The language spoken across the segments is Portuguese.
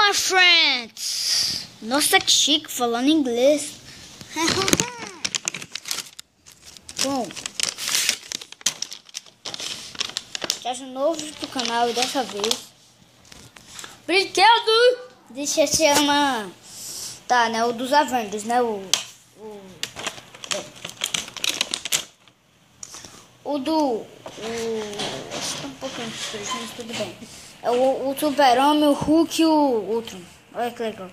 my friends! Nossa, que chique, falando inglês. Bom, seja novo pro canal e dessa vez brinquedo! Deixa eu chamar. Tá, né? O dos Avengers, né? O acho que tá um pouquinho diferente, mas tudo bem. É o Super-Homem, o Hulk e o Ultron. Olha que legal.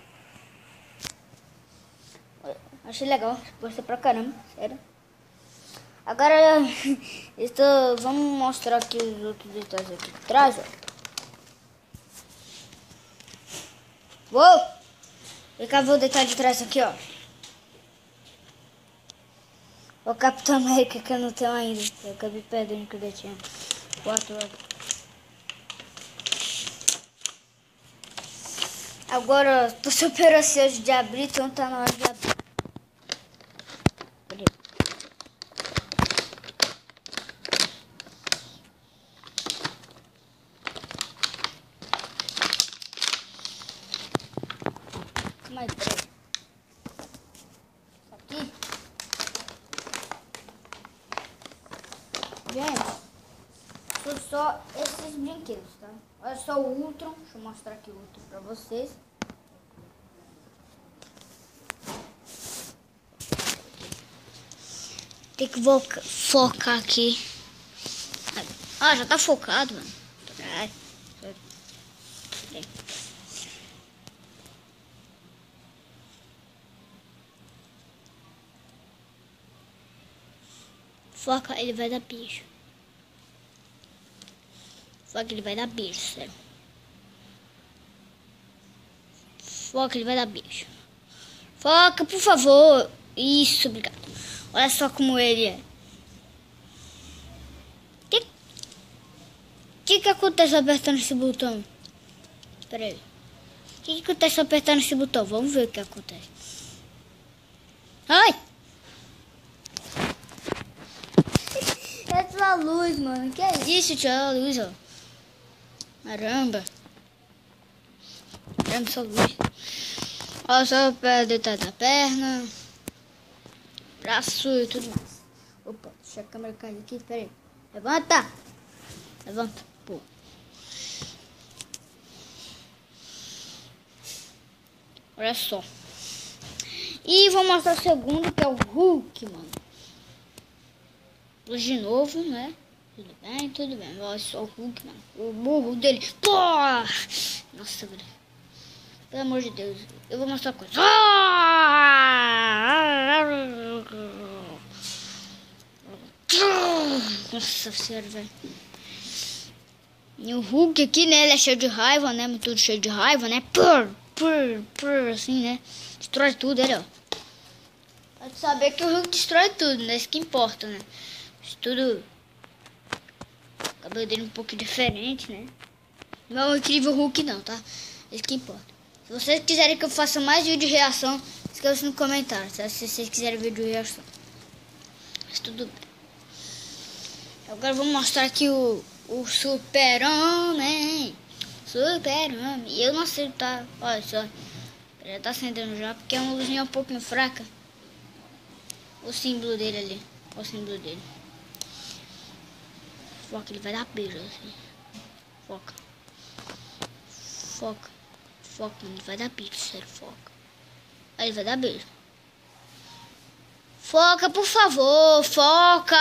Achei legal, gostei pra caramba, sério. Agora, vamos mostrar aqui os outros detalhes aqui atrás, ó. Uou! E cá, vou o detalhe de trás aqui, ó. O Capitão América que eu não tenho ainda. Eu acabei perdendo que eu tinha 4 horas. Agora, tô super ansioso de abrir, então tá na hora de abrir. Mais breve. Isso aqui. Gente, são só esses brinquedos, tá? Olha só o Ultron. Deixa eu mostrar aqui o Ultron pra vocês. Tem que focar aqui. Ah, já tá focado, mano. Foca, ele vai dar beijo. Foca, ele vai dar beijo, sério. Foca, ele vai dar beijo. Foca, por favor. Isso, obrigado. Olha só como ele é. O que acontece apertando esse botão? Espera aí. O que acontece apertando esse botão? Vamos ver o que acontece. Ai! É tua luz, mano. Que é isso, tia luz, ó. Caramba. Caramba, só luz. Olha só o detalhe da perna. Braço e tudo mais. Opa, deixa a câmera cair aqui. Pera aí. Levanta! Levanta, pô. Olha só. E vou mostrar o segundo, que é o Hulk, mano. Hoje de novo, né? Tudo bem, tudo bem. Olha só o Hulk, mano. O burro dele. Pô! Nossa, velho. Pelo amor de Deus. Eu vou mostrar uma coisa. Nossa senhora, velho. E o Hulk aqui, né? Ele é cheio de raiva, né? Tudo cheio de raiva, né? Assim, né? Destrói tudo, ele, ó. Pode saber que o Hulk destrói tudo, né? Isso que importa, né? Isso tudo. O cabelo dele um pouco diferente, né? Não é o incrível Hulk, não, tá? Isso que importa. Se vocês quiserem que eu faça mais vídeo de reação, escreva no comentário, tá? Se vocês quiserem vídeo de reação. Mas tudo bem. Agora vou mostrar aqui o Super-Homem. Super-Homem. E eu não sei, tá? Olha só. Já tá acendendo já, porque é uma luzinha um pouquinho fraca. O símbolo dele ali. Olha o símbolo dele. Foca, ele vai dar beijo assim. Foca. Foca. Foca, ele vai dar beijo, sério, foca. Aí ele vai dar beijo. Foca, por favor, foca!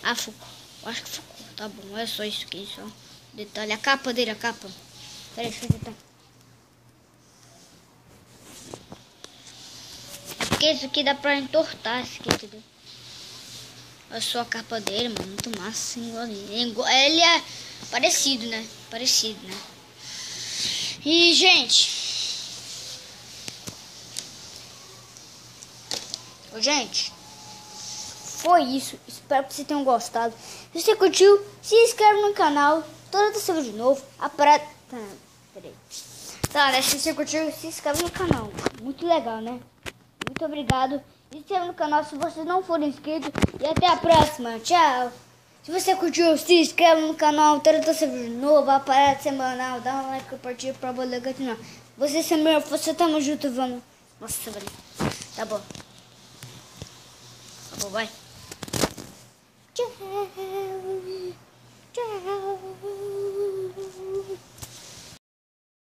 Ah, focou. Acho que focou. Tá bom, é só isso aqui, só. Detalhe, a capa dele, a capa. Pera aí, deixa eu tentar. É porque isso aqui dá pra entortar, esse aqui, entendeu? Olha só a capa dele, mano, muito massa, igual. Ele é parecido, né? Parecido, né? E, gente... Gente... Foi isso, espero que vocês tenham gostado. Se você curtiu, se inscreve no canal. Toda terça de novo. Peraí. Tá, né? Se você curtiu, se inscreve no canal. Muito legal, né? Muito obrigado. Se inscreve no canal se vocês não forem inscritos. E até a próxima. Tchau. Se você curtiu, se inscreve no canal, trata vídeo novo, aparece semanal, dá um like, compartilha pra poder continuar. Você se melhor, você tamo junto, vamos. Nossa, velho. Tá bom. Tá bom, vai. Tchau.